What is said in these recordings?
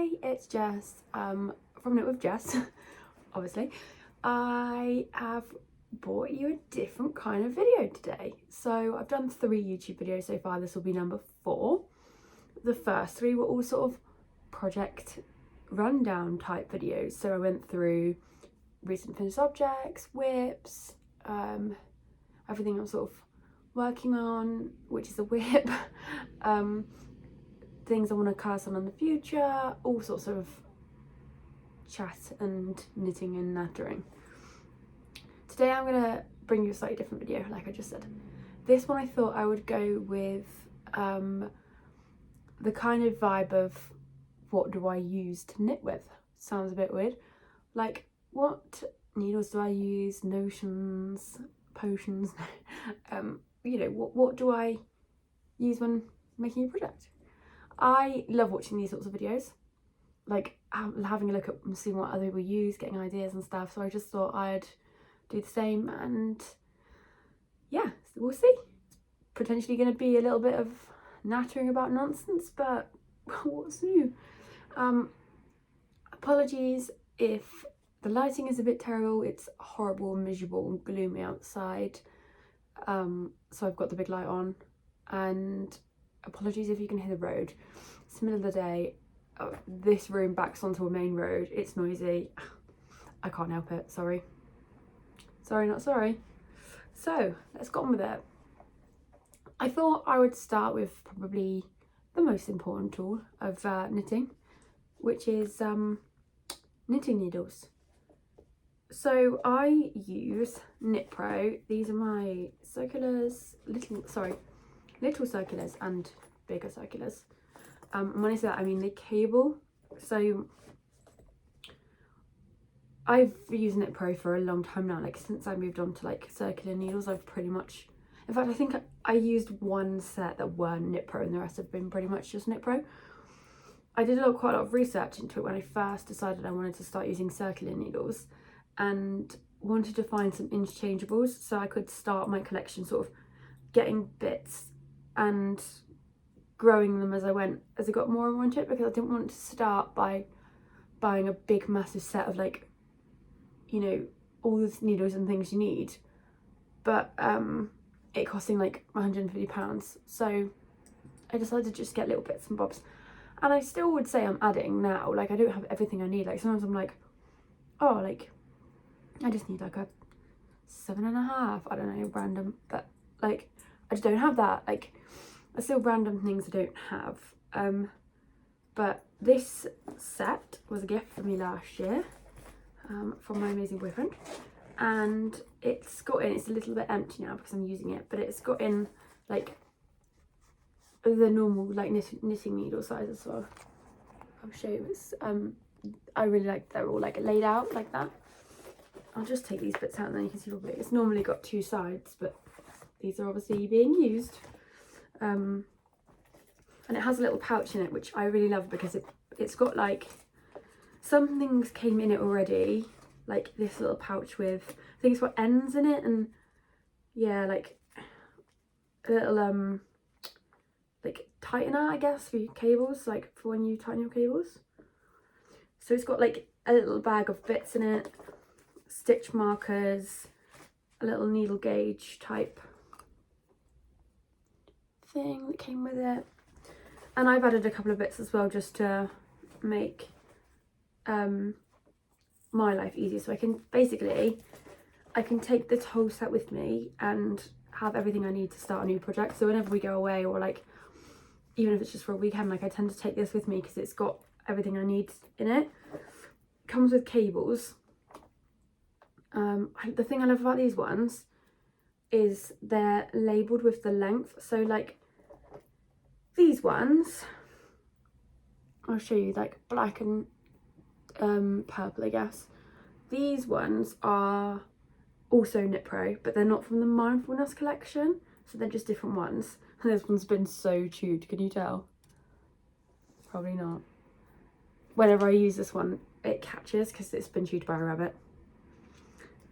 Hi, it's Jess from Knit with Jess. Obviously, I have brought you a different kind of video today. So I've done 3 YouTube videos so far. This will be number 4. The first 3 were all sort of project rundown type videos. So I went through recent finished objects, whips, everything I'm sort of working on, which is a whip, things I want to cast on in the future, all sorts of chat and knitting and nattering. Today I'm going to bring you a slightly different video, like I just said. This one I thought I would go with the kind of vibe of what do I use to knit with. Sounds a bit weird. Like, what needles do I use, notions, potions, you know, what do I use when making a project? I love watching these sorts of videos, like having a look at and seeing what other people use, getting ideas and stuff. So I just thought I'd do the same, and yeah, so we'll see. It's potentially going to be a little bit of nattering about nonsense, but what's new? Apologies if the lighting is a bit terrible. It's horrible, miserable and gloomy outside, so I've got the big light on, and apologies if you can hear the road. It's the middle of the day. This room backs onto a main road. It's noisy. I can't help it. Sorry. Sorry, not sorry. So let's get on with it. I thought I would start with probably the most important tool of knitting, which is knitting needles. So I use Knit Pro. These are my circulars, little circulars and bigger circulars. And when I say that, I mean the cable. So I've used Knit Pro for a long time now. Like, since I moved on to like circular needles, I've pretty much, in fact I think I used one set that were Knit Pro and the rest have been pretty much just Knit Pro. I did quite a lot of research into it when I first decided I wanted to start using circular needles, and wanted to find some interchangeables so I could start my collection sort of getting bits and growing them as I went, as I got more and more into it, because I didn't want to start by buying a big massive set of, like, you know, all the needles and things you need, but it costing like £150. So I decided to just get little bits and bobs, and I still would say I'm adding now. Like, I don't have everything I need. Like, sometimes I'm like, oh, like I just need like a 7.5, I don't know, random, but like I just don't have that. Like, I still random things I don't have. But this set was a gift from me last year, from my amazing boyfriend, and it's got in, it's a little bit empty now because I'm using it, but it's got in like the normal like knitting needle size as well. I'll show you. It's I really like they're all like laid out like that. I'll just take these bits out and then you can see properly. It's normally got 2 sides, but these are obviously being used. And it has a little pouch in it, which I really love, because it's got like, some things came in it already, like this little pouch with, I think it's got ends in it, and yeah, like a little like tightener, I guess, for your cables, like for when you tighten your cables. So it's got like a little bag of bits in it, stitch markers, a little needle gauge type thing that came with it, and I've added a couple of bits as well just to make my life easier. So I can take this whole set with me and have everything I need to start a new project. So whenever we go away, or like even if it's just for a weekend, like I tend to take this with me because it's got everything I need in it. Comes with cables. The thing I love about these ones is they're labelled with the length. So like these ones, I'll show you, like black and purple, I guess. These ones are also Knit Pro, but they're not from the Mindfulness collection, so they're just different ones. And this one's been so chewed, can you tell? Probably not. Whenever I use this one, it catches because it's been chewed by a rabbit.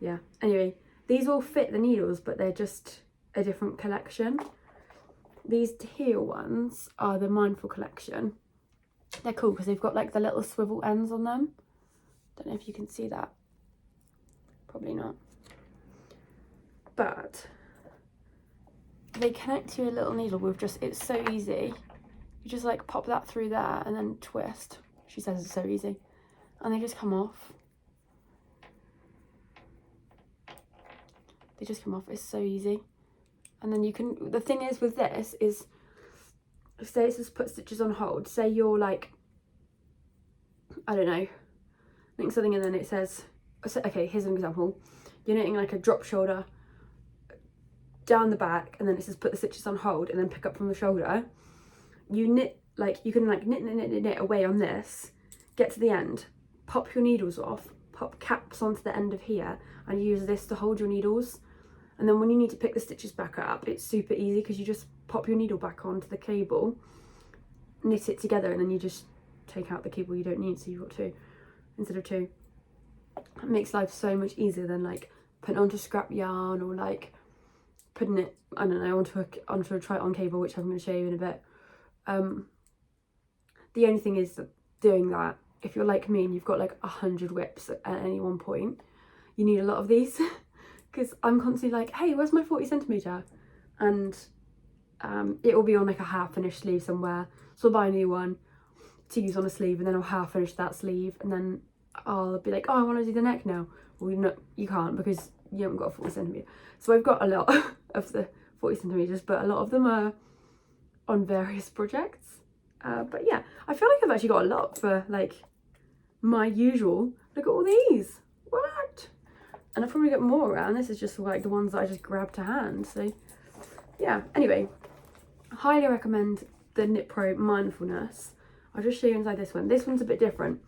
Yeah, anyway, these all fit the needles, but they're just a different collection. These teal ones are the Mindful collection, They're cool because they've got like the little swivel ends on them. Don't know if you can see that. Probably not. But they connect to a little needle with just, it's so easy. You just like pop that through there and then twist. She says it's so easy. And they just come off. They just come off, it's so easy. And then you can, the thing is with this is, say it says put stitches on hold. Say you're like, I don't know, knitting something and then it says, okay, here's an example. You're knitting like a drop shoulder down the back and then it says put the stitches on hold and then pick up from the shoulder. You knit, like you can like knit away on this, get to the end, pop your needles off, pop caps onto the end of here and use this to hold your needles. And then when you need to pick the stitches back up, it's super easy because you just pop your needle back onto the cable, knit it together, and then you just take out the cable you don't need, so you've got two instead of two. It makes life so much easier than like putting it onto scrap yarn or like putting it, I don't know, onto a try-it-on cable, which I'm going to show you in a bit. The only thing is that doing that, if you're like me and you've got like 100 whips at any one point, you need a lot of these. Because I'm constantly like, hey, where's my 40 centimetre? And it will be on like a half finished sleeve somewhere. So I'll buy a new one to use on a sleeve and then I'll half finish that sleeve and then I'll be like, oh, I want to do the neck now. Well, no, you can't because you haven't got a 40 centimetre. So I've got a lot of the 40 centimetres, but a lot of them are on various projects. But yeah, I feel like I've actually got a lot for like my usual. Look at all these. What? And I'll probably get more around. This is just like the ones that I just grabbed to hand. So yeah, anyway, I highly recommend the Knit Pro Mindfulness. I'll just show you inside this one. This one's a bit different.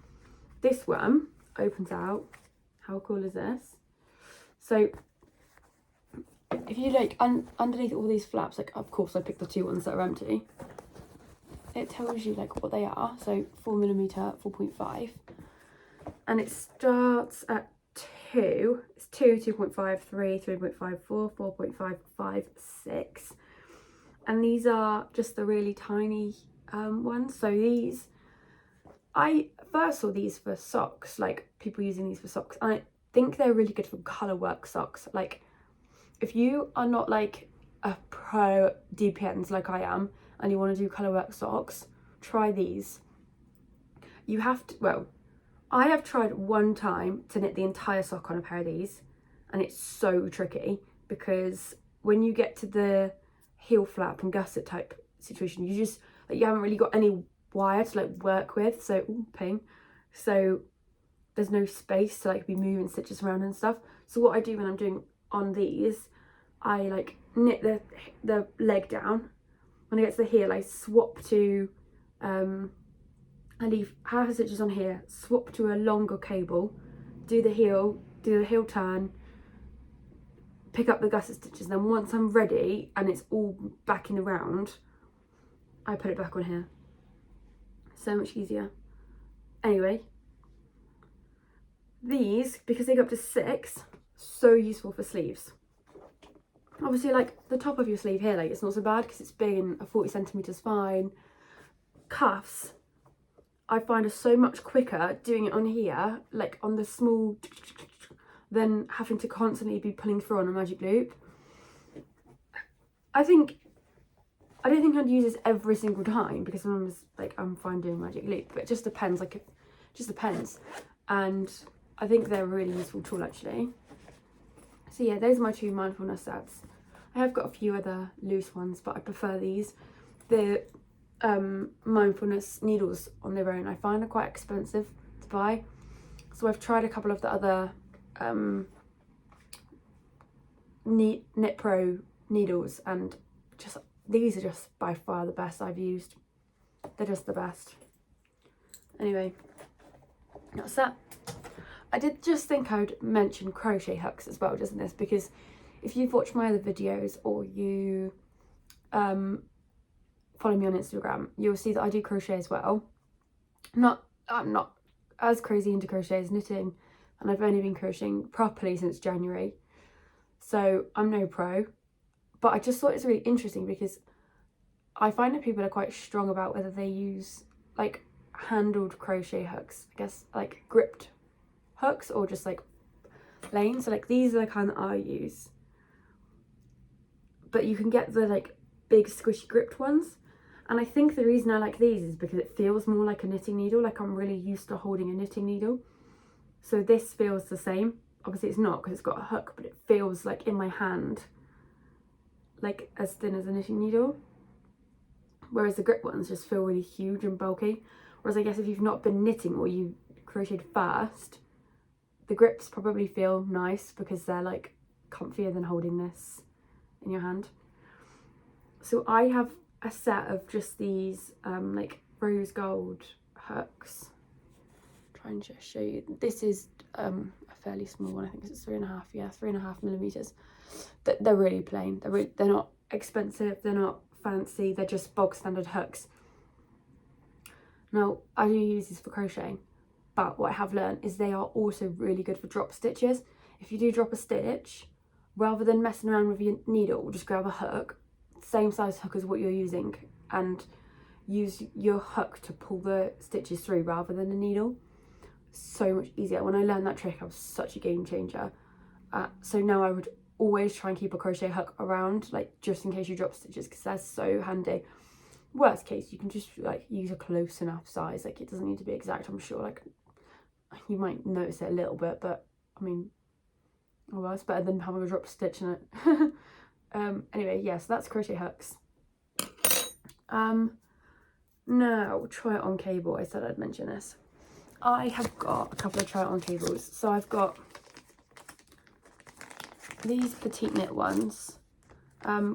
This one opens out. How cool is this? So if you like underneath all these flaps, like of course I picked the two ones that are empty. It tells you like what they are. So 4mm, 4.5. And it starts at 2, it's 2, 2.5, 3, 3.5, 4, 4.5, 5, 6. And these are just the really tiny ones. So these, I first saw these for socks, like people using these for socks. And I think they're really good for colour work socks. Like if you are not like a pro DPNs like I am and you want to do colour work socks, try these. You have to, well, I have tried one time to knit the entire sock on a pair of these and it's so tricky because when you get to the heel flap and gusset type situation, you just, like, you haven't really got any wire to like work with, so, ooh, ping, so there's no space to like be moving stitches around and stuff. So what I do when I'm doing on these, I like knit the leg down. When I get to the heel, I swap to I leave half the stitches on here, swap to a longer cable, do the heel turn, pick up the gusset stitches. Then once I'm ready and it's all back in the round, I put it back on here. So much easier. Anyway, these, because they go up to 6, so useful for sleeves. Obviously, like the top of your sleeve here, like it's not so bad because it's big and a 40 centimetres fine. Cuffs, I find are so much quicker doing it on here, like on the small, than having to constantly be pulling through on a magic loop. I don't think I'd use this every single time because sometimes like I'm fine doing magic loop, but it just depends, like it just depends. And I think they're a really useful tool actually. So yeah, those are my 2 mindfulness sets. I have got a few other loose ones, but I prefer these. The mindfulness needles on their own I find are quite expensive to buy, so I've tried a couple of the other Knit Pro needles, and just these are just by far the best I've used. They're just the best. Anyway, that's that. I did just think I would mention crochet hooks as well, doesn't this? Because if you've watched my other videos or you follow me on Instagram, you'll see that I do crochet as well. I'm not as crazy into crochet as knitting, and I've only been crocheting properly since January, so I'm no pro. But I just thought it's really interesting because I find that people are quite strong about whether they use like handled crochet hooks, I guess, like gripped hooks or just like plain. So like these are the kind that I use, but you can get the like big squishy gripped ones. And I think the reason I like these is because it feels more like a knitting needle. Like I'm really used to holding a knitting needle, so this feels the same. Obviously it's not because it's got a hook, but it feels like in my hand like as thin as a knitting needle, whereas the grip ones just feel really huge and bulky. Whereas I guess if you've not been knitting or you crocheted first, the grips probably feel nice because they're like comfier than holding this in your hand. So I have a set of just these like rose gold hooks. Try and just show you. This is a fairly small one. I think it's 3.5, yeah, 3.5 millimeters. They're really plain. They're not expensive. They're not fancy. They're just bog standard hooks. Now I do use these for crocheting, but what I have learned is they are also really good for drop stitches. If you do drop a stitch, rather than messing around with your needle, just grab a hook, same size hook as what you're using, and use your hook to pull the stitches through rather than a needle. So much easier. When I learned that trick, I was such a game changer. So now I would always try and keep a crochet hook around, like just in case you drop stitches, because they're so handy. Worst case, you can just like use a close enough size. Like it doesn't need to be exact, I'm sure. Like you might notice it a little bit, but I mean, oh well, it's better than having a drop stitch in it. Anyway, yeah, so that's crochet hooks. Now try it on cable. I said I'd mention this. I have got a couple of try it on cables. So I've got these petite knit ones,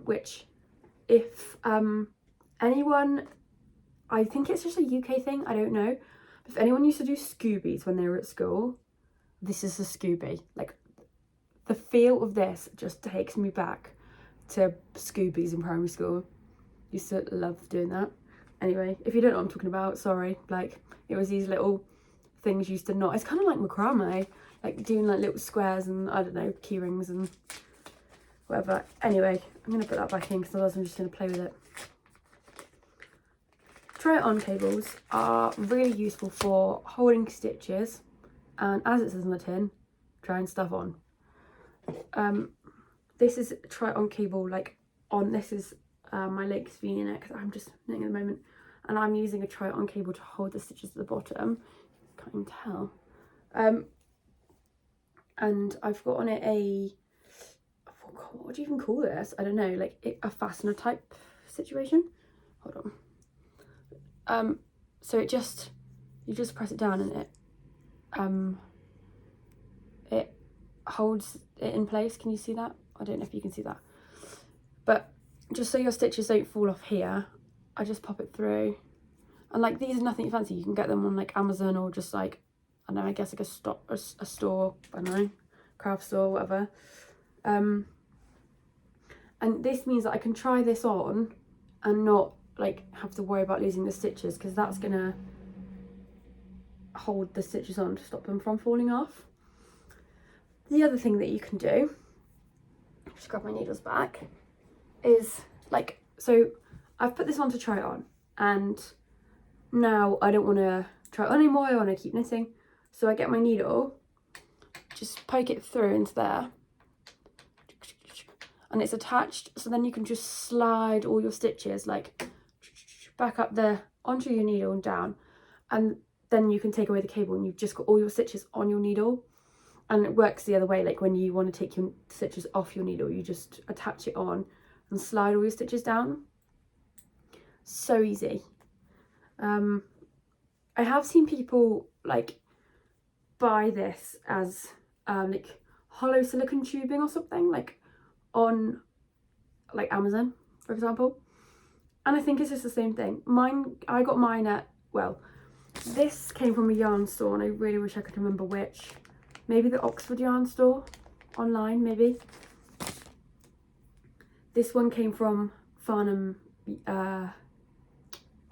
which if anyone, I think it's just a UK thing, I don't know, if anyone used to do Scoobies when they were at school, this is a Scooby. Like the feel of this just takes me back to Scoobies in primary school. Used to love doing that. Anyway, if you don't know what I'm talking about, sorry. Like it was these little things used to knot. It's kind of like macrame, like doing like little squares and I don't know, key rings and whatever. Anyway, I'm gonna put that back in because otherwise I'm just gonna play with it. Try it on cables are really useful for holding stitches, and as it says on the tin, trying stuff on. This is try it on cable, like on, this is my Lake's V-neck because I'm just knitting at the moment, and I'm using a try it on cable to hold the stitches at the bottom. Can't even tell. And I've got on it a, what do you even call this? I don't know, like a fastener type situation. Hold on. So it just, you just press it down and it holds it in place. Can you see that? I don't know if you can see that, but just so your stitches don't fall off here, I just pop it through. And like these are nothing fancy. You can get them on like Amazon or just like, I don't know, I guess like a store, I don't know, craft store, whatever. And this means that I can try this on and not like have to worry about losing the stitches, because that's gonna hold the stitches on to stop them from falling off. The other thing that you can do, just grab my needles back, is like, so I've put this on to try it on, and now I don't want to try it on anymore. I want to keep knitting, so I get my needle, just poke it through into there, and it's attached, so then you can just slide all your stitches like back up there onto your needle and down, and then you can take away the cable and you've just got all your stitches on your needle. And it works the other way, like when you want to take your stitches off your needle, you just attach it on and slide all your stitches down. So easy. I have seen people like buy this as like hollow silicone tubing or something, like on like Amazon, for example. And I think it's just the same thing. I got mine at, well, this came from a yarn store and I really wish I could remember which. Maybe the Oxford yarn store online, maybe. This one came from Farnham, oh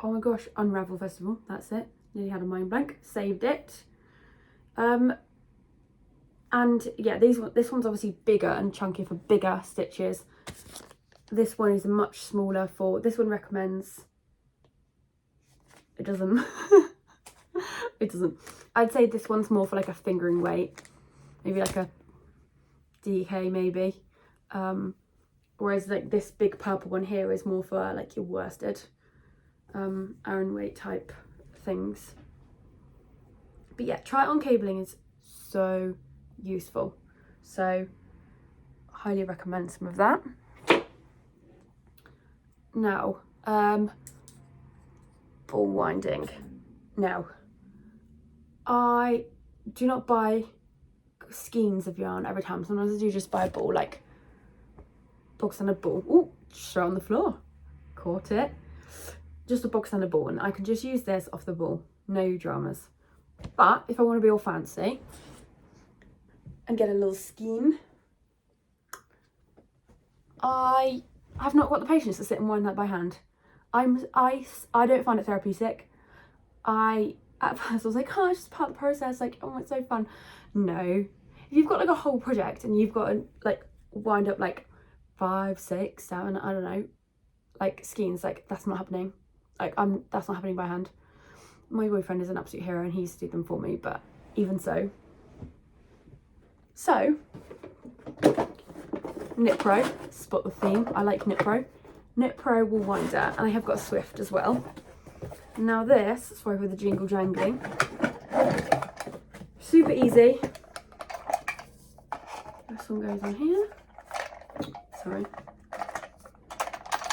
my gosh, Unravel Festival, that's it. Nearly had a mind blank, saved it. And yeah, this one's obviously bigger and chunky for bigger stitches. This one is much smaller for, this one recommends, it doesn't, It doesn't. I'd say this one's more for like a fingering weight, maybe like a DK maybe. Whereas like this big purple one here is more for like your worsted Aran weight type things. But yeah, try it on cabling is so useful. So highly recommend some of that. Now, ball winding. Now, I do not buy skeins of yarn every time. Sometimes I do just buy a ball, like bog standard ball. Ooh, straight on the floor. Caught it. Just a bog standard ball, and I can just use this off the ball. No dramas. But if I want to be all fancy and get a little skein, I have not got the patience to sit and wind that by hand. I don't find it therapeutic. At first I was like, oh, it's just part of the process, like, oh, it's so fun. No, if you've got like a whole project and you've got to like wind up like 5, 6, 7, I don't know, like skeins, like that's not happening. Like that's not happening by hand. My boyfriend is an absolute hero and he used to do them for me, but even so. So, Knit Pro, spot the theme. I like Knit Pro. Knit Pro wool winder, and I have got Swift as well. Now this, sorry for the jingle jangling. Super easy. This one goes on here. Sorry.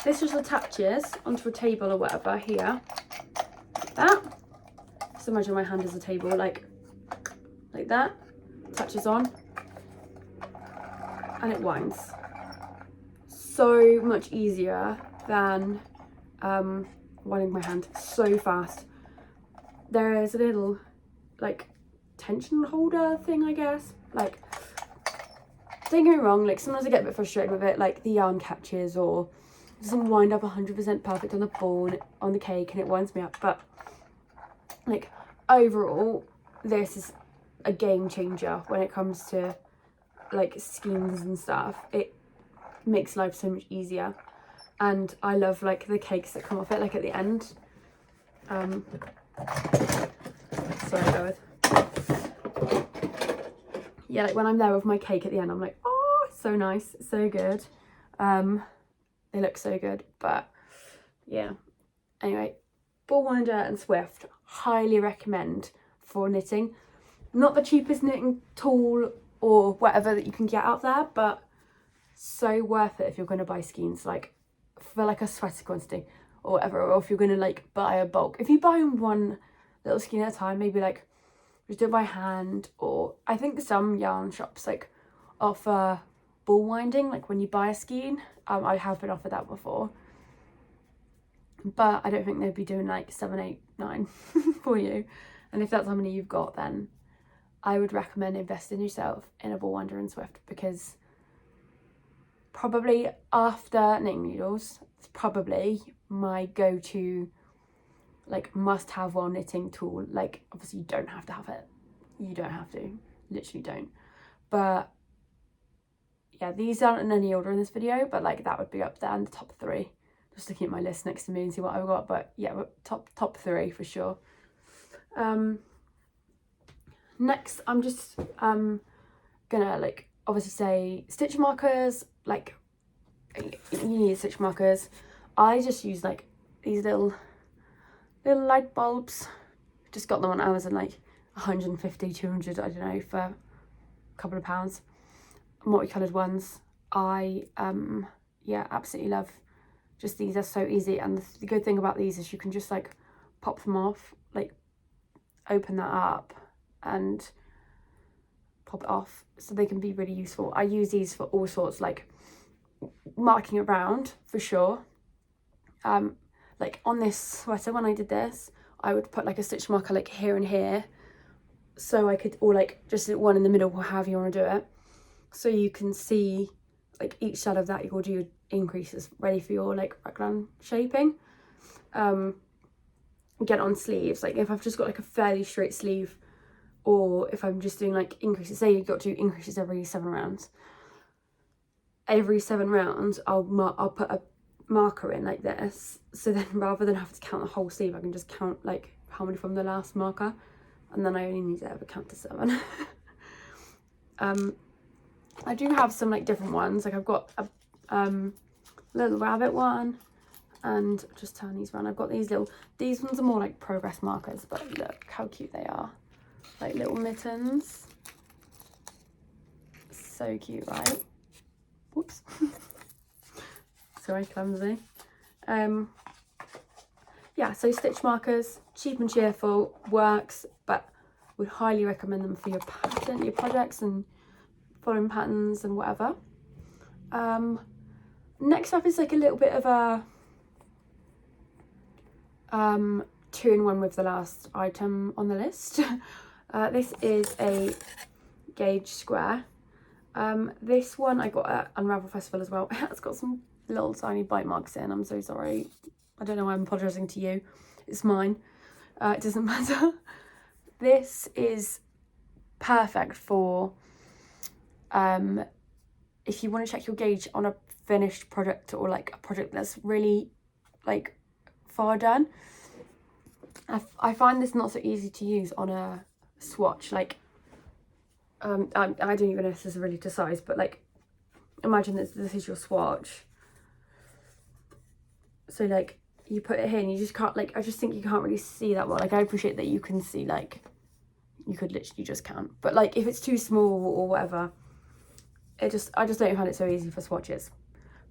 This just attaches onto a table or whatever here. Like that. Just imagine my hand as a table, like that. Attaches on. And it winds. So much easier than winding my hand. So fast. There is a little like tension holder thing, I guess. Like, don't get me wrong, like sometimes I get a bit frustrated with it, like the yarn catches or it doesn't wind up 100% perfect on the ball, on the cake, and it winds me up. But like overall, this is a game changer when it comes to like skeins and stuff. It makes life so much easier, and I love like the cakes that come off it, like at the end. Sorry, go with. Yeah, like when I'm there with my cake at the end, I'm like, oh, it's so nice, it's so good. They look so good. But yeah, anyway, ball winder and Swift, highly recommend for knitting. Not the cheapest knitting tool or whatever that you can get out there, but so worth it if you're going to buy skeins, like for like a sweater quantity or whatever, or if you're going to like buy a bulk. If you buy one little skein at a time, maybe like just do it by hand, or I think some yarn shops like offer ball winding, like when you buy a skein. I have been offered that before, but I don't think they'd be doing like 7, 8, 9 for you. And if that's how many you've got, then I would recommend investing yourself in a ball winder and Swift, because probably after knitting needles, it's probably my go-to like must-have while knitting tool. Like obviously you don't have to have it, you don't have to, literally don't, but yeah, these aren't in any order in this video, but like that would be up there in the top 3. Just looking at my list next to me and see what I've got, but yeah, top 3 for sure. Next, I'm just gonna like obviously say stitch markers. Like you need stitch markers. I just use like these little light bulbs. Just got them on Amazon, like 150, 200, I don't know, for a couple of pounds. Multicolored ones. I yeah, absolutely love just these. Are so easy, and the good thing about these is you can just like pop them off, like open that up and pop it off, so they can be really useful. I use these for all sorts, like marking around for sure. Like on this sweater, when I did this, I would put like a stitch marker like here and here, so I could, or like just one in the middle, or however you want to do it, so you can see like each side of that. You will do your increases ready for your like raglan shaping. Get on sleeves, like if I've just got like a fairly straight sleeve, or if I'm just doing like increases, say you've got to do increases every 7 rounds. Every 7 rounds, I'll put a marker in like this, so then rather than have to count the whole sleeve, I can just count like how many from the last marker. and then I only need to ever count to 7. I do have some like different ones, like I've got a little rabbit one, and just turn these around. I've got these ones are more like progress markers, but look how cute they are, like little mittens. So cute, right? Whoops. Sorry, clumsy. Yeah, so stitch markers, cheap and cheerful, works, but would highly recommend them for your pattern, your projects and following patterns and whatever. Next up is like a little bit of a 2-in-1 with the last item on the list. This is a gauge square. This one I got at Unravel Festival as well. It's got some little tiny bite marks in. I'm so sorry. I don't know why I'm apologising to you. It's mine. It doesn't matter. This is perfect for if you want to check your gauge on a finished project, or like a project that's really like far done. I find this not so easy to use on a swatch. Like I don't even know if this is really to size, but like imagine this is your swatch. So like you put it here and you just can't, like, I just think you can't really see that well. Like I appreciate that you can see, like you could literally just count, but like if it's too small or whatever, I just don't find it so easy for swatches.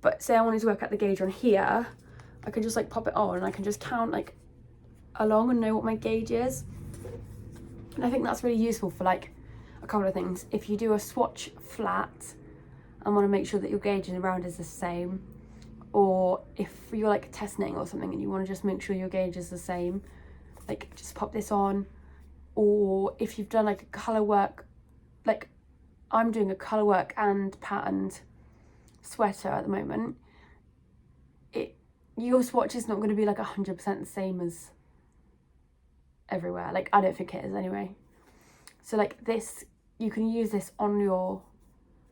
But say I wanted to work out the gauge on here, I can just like pop it on and I can just count like along and know what my gauge is. And I think that's really useful for like a couple of things. If you do a swatch flat and want to make sure that your gauge in the round is the same, or if you're like test knitting or something and you want to just make sure your gauge is the same, like just pop this on. Or if you've done like a colour work, like I'm doing a colour work and patterned sweater at the moment, your swatch is not going to be like 100% the same as everywhere. Like I don't think it is anyway. So like this, you can use this on your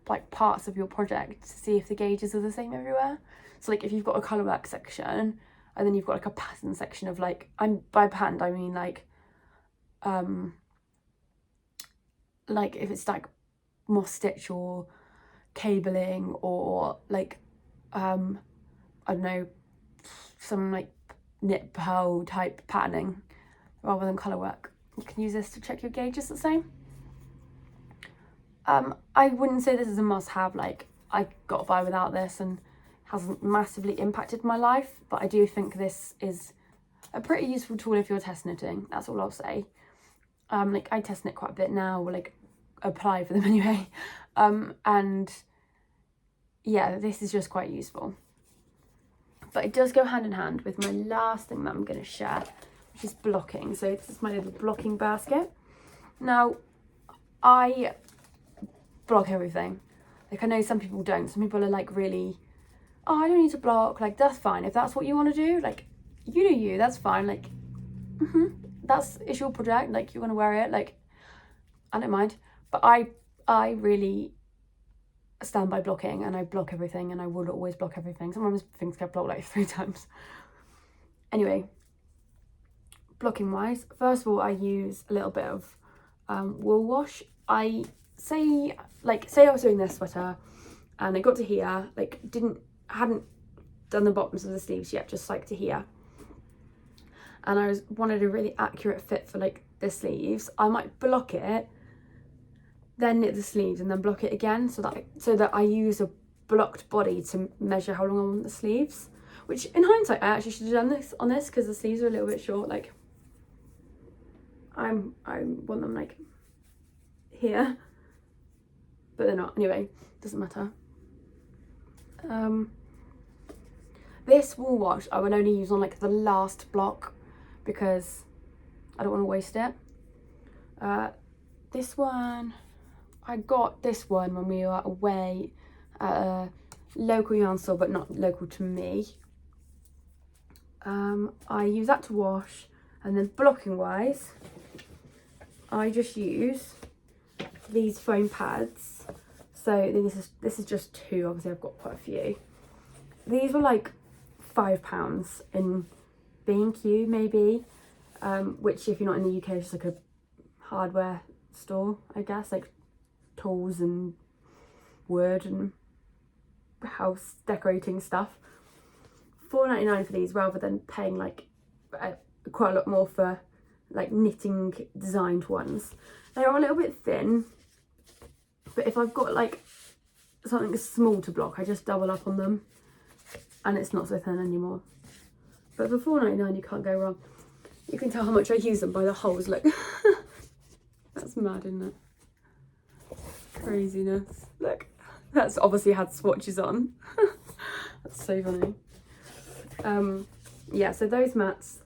like parts of your project to see if the gauges are the same everywhere. So like if you've got a colour work section and then you've got like a pattern section of like, by patterned I mean like if it's like moss stitch or cabling or like I don't know, some like knit purl type patterning rather than colour work, you can use this to check your gauges the same. I wouldn't say this is a must-have, like I got by without this and hasn't massively impacted my life, but I do think this is a pretty useful tool if you're test knitting. That's all I'll say. Like I test knit quite a bit now, or like apply for them anyway, and yeah, this is just quite useful. But it does go hand in hand with my last thing that I'm going to share, which is blocking. So this is my little blocking basket. Now I block everything. Like I know some people don't. Some people are like really, oh, I don't need to block. Like that's fine if that's what you want to do. Like you do you. That's fine. Like it's your project. Like you're gonna wear it. Like I don't mind. But I really stand by blocking, and I block everything, and I will always block everything. Sometimes things get blocked like 3 times. Anyway, blocking wise, first of all, I use a little bit of wool wash. Say I was doing this sweater and I got to here, like hadn't done the bottoms of the sleeves yet, just like to here, and I wanted a really accurate fit for like the sleeves. I might block it, then knit the sleeves, and then block it again, so that I use a blocked body to measure how long I want the sleeves. Which in hindsight I actually should have done this on this, because the sleeves are a little bit short. Like I want them like here, but they're not. Anyway, doesn't matter. This wool wash I will only use on like the last block because I don't want to waste it. This one, I got this one when we were away at a local yarn store, but not local to me. I use that to wash, and then blocking wise, I just use these foam pads. So this is just 2, obviously I've got quite a few. These were like £5 in B&Q maybe, which if you're not in the UK is just like hardware store, I guess, like tools and wood and house decorating stuff. $4.99 for these, rather than paying like quite a lot more for like knitting designed ones. They are a little bit thin, but if I've got like something small to block, I just double up on them and it's not so thin anymore. But for $4.99 you can't go wrong. You can tell how much I use them by the holes, look. That's mad, isn't it? Craziness. Look, that's obviously had swatches on. That's so funny. Yeah, so those mats,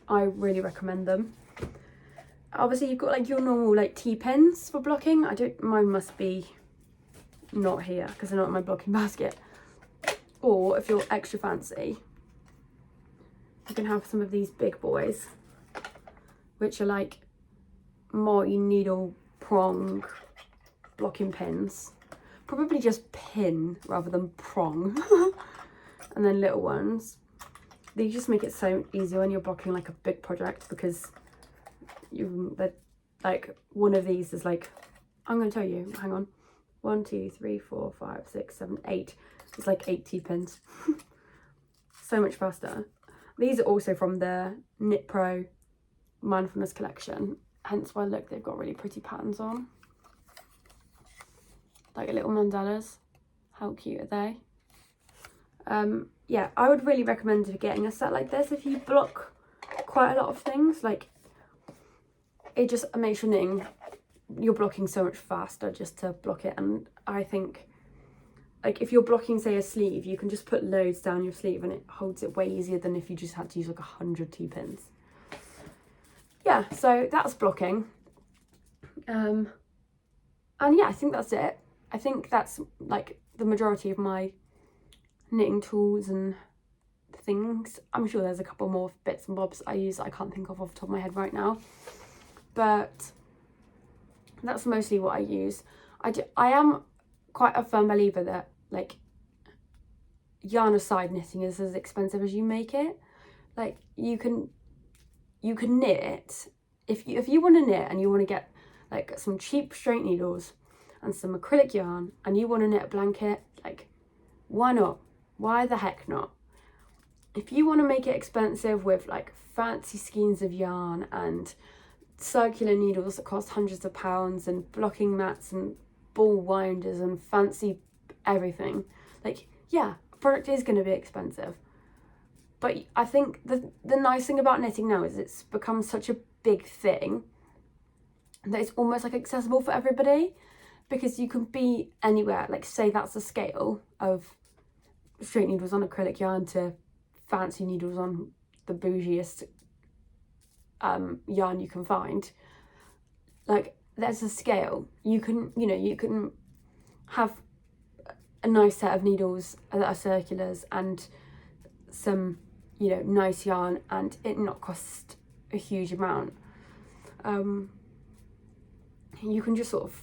I really recommend them. Obviously you've got like your normal like T-pins for blocking. Mine must be not here because they're not in my blocking basket. Or if you're extra fancy, you can have some of these big boys, which are like multi-needle prong blocking pins. Probably just pin rather than prong. And then little ones. They just make it so easy when you're blocking like a big project, because like one of these is like, I'm going to tell you, hang on, 1 2 3 4 5 6 7 8. It's like 8 T-pins. So much faster. These are also from the Knit Pro Mindfulness collection, hence why look, they've got really pretty patterns on, like little mandalas. How cute are they? Yeah, I would really recommend getting a set like this if you block quite a lot of things. Like, it just makes your knitting, you're blocking so much faster just to block it. And I think, like, if you're blocking, say, a sleeve, you can just put loads down your sleeve and it holds it way easier than if you just had to use like 100 T-pins. Yeah, so that's blocking. And yeah, I think that's it. I think that's like the majority of my knitting tools and things. I'm sure there's a couple more bits and bobs I use that I can't think of off the top of my head right now, but that's mostly what I use. I am quite a firm believer that like yarn aside, knitting is as expensive as you make it. Like you can knit it if you want to knit and you want to get like some cheap straight needles and some acrylic yarn and you want to knit a blanket, like why not? Why the heck not? If you want to make it expensive with like fancy skeins of yarn and circular needles that cost hundreds of pounds and blocking mats and ball winders and fancy everything, like yeah, a product is going to be expensive. But I think the nice thing about knitting now is it's become such a big thing that it's almost like accessible for everybody, because you can be anywhere. Like say that's the scale of straight needles on acrylic yarn to fancy needles on the bougiest yarn you can find. Like there's a scale. You can have a nice set of needles that are circulars and some nice yarn and it not cost a huge amount. You can just sort of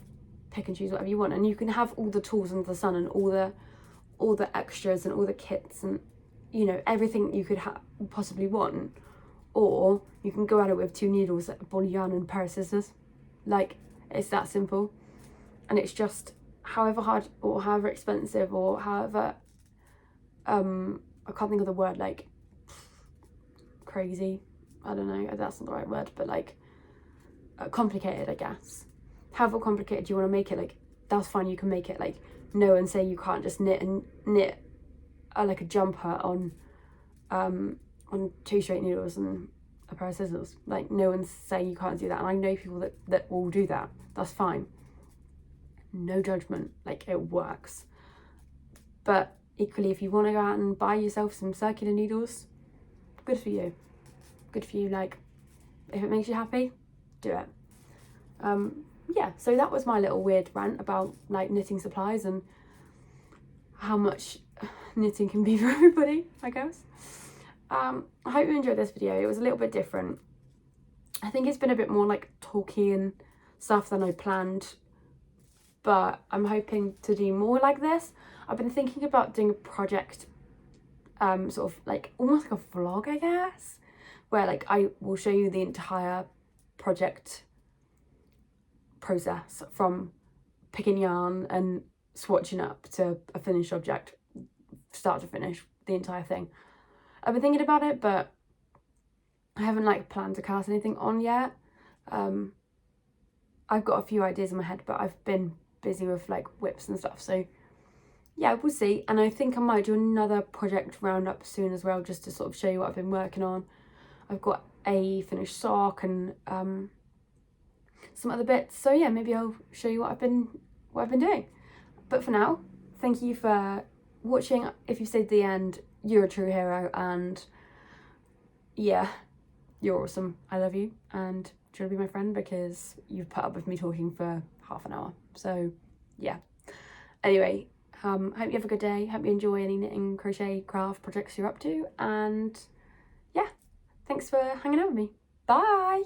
pick and choose whatever you want, and you can have all the tools under the sun and all the extras and all the kits and everything you could possibly want. Or you can go at it with 2 needles, a ball of yarn and a pair of scissors. Like, it's that simple. And it's just however hard or however expensive or however I can't think of the word, like crazy, I don't know, that's not the right word, but like complicated, I guess. However complicated you want to make it, like that's fine, you can make it. Like no one say you can't just knit like a jumper on 2 straight needles and a pair of scissors. Like no one's saying you can't do that, and I know people that will do that. That's fine, no judgment, like it works. But equally, if you want to go out and buy yourself some circular needles, good for you, like if it makes you happy, do it. Yeah, so that was my little weird rant about like knitting supplies and how much knitting can be for everybody, I guess. I hope you enjoyed this video. It was a little bit different. I think it's been a bit more like talky and stuff than I planned, but I'm hoping to do more like this. I've been thinking about doing a project, sort of like almost like a vlog, I guess, where like I will show you the entire project process from picking yarn and swatching up to a finished object, start to finish, the entire thing. I've been thinking about it, but I haven't like planned to cast anything on yet. I've got a few ideas in my head, but I've been busy with like whips and stuff, so yeah, we'll see. And I think I might do another project roundup soon as well, just to sort of show you what I've been working on. I've got a finished sock and some other bits, so yeah, maybe I'll show you what I've been doing. But for now, thank you for watching. If you stayed to the end, you're a true hero, and yeah, you're awesome. I love you, and do you want to be my friend because you've put up with me talking for half an hour? So yeah, anyway, hope you have a good day. Hope you enjoy any knitting, crochet, craft projects you're up to, and yeah, thanks for hanging out with me. Bye.